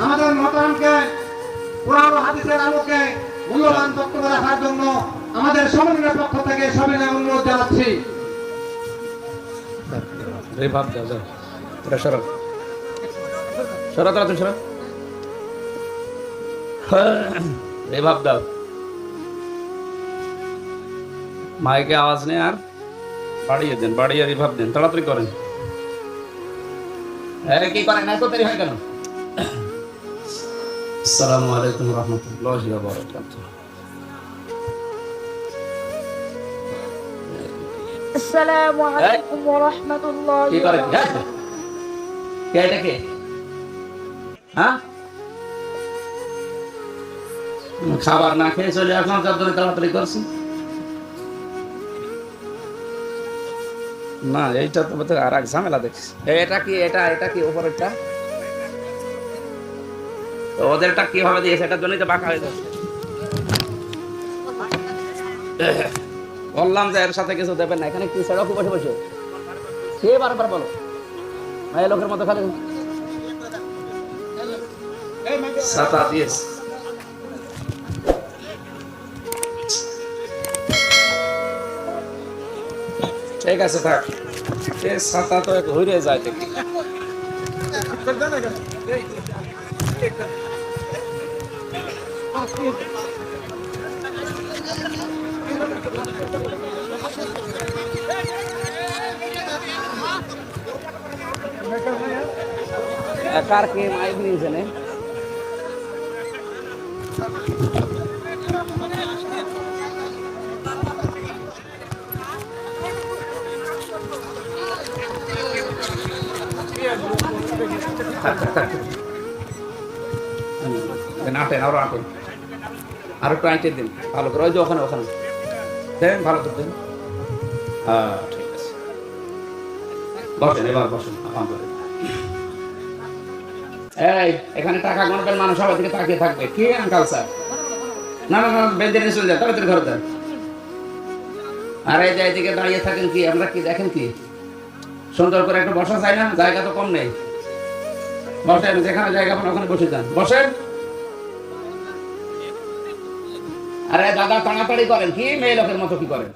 আমাদের মতামতকে কোরআন ও হাদিসের আলোকে মূল্যবান বক্তব্য রাখার জন্য আমাদের সমন্বয়ের পক্ষ থেকে সবিনয় অনুরোধ জানাচ্ছি। ভাব দাও যাও, তোরা সরো সরো, তোরা তুমি সরো, ভাব দাও। মাইকে আওয়াজ নেই, আর বাড়িয়ে দেন, বাড়িয়ে রিভাব দেন, তাড়াতাড়ি করেন। কি করেন এত দেরি হয় কেন? আসসালামু আলাইকুম রহমতুল্লাহি ওয়া বারাকাতুহু। আসসালামু আলাইকুম ওয়া রাহমাতুল্লাহি কি ওয়া করেন? বারাকাতুহু। কে এটা কে? হ্যাঁ, খাবার না খেয়ে চলে আসলাম, যার জন্য তাড়াতাড়ি করছি। না এইটা তো বোধহয় আর এক ঝামেলা দেখছি। এটা কি, এটা কি উপরেরটা? তো ওদেরটা কিভাবে দিয়েছে, এটার জন্যই তো বাঁকা হয়ে যাচ্ছে। বললাম যে এর সাথে কিছু দেবেন না, এখানে কি সেরকম বসে বসে সে বারবার বলো ভাই, লোকের মতো খালি ছাতা দিয়েছে। ঠিক আছে থাক, এ ছাতা তো ঘুরে যায় দেখি। কার কে মাইক নিয়েছে না? আটেন, আরো আটেন, আরো একটু আইটেন দিন ভালো করে। ওই যে ওখানে ওখানে দেন, ভালো করে দেন। হ্যাঁ ঠিক আছে, বসেন এবার বসেন। এই এখানে টাকা গণবেন, মানুষ সবার দিকে তাকিয়ে থাকবে। কি আঙ্কাল স্যার? না না না, বেঁধে নিয়ে চলে যান, তাড়াতাড়ি ঘরে দেন। আর এই যে এদিকে দাঁড়িয়ে থাকেন কি, আমরা কি দেখেন কি? সুন্দর করে একটা বসা চাই না? জায়গা তো কম নেই। বসেন, যেখানে জায়গা পান ওখানে বসে যান, বসেন। আরে দাদা তাড়াতাড়ি করেন, কি মেয়ে লোকের মতো কি করেন?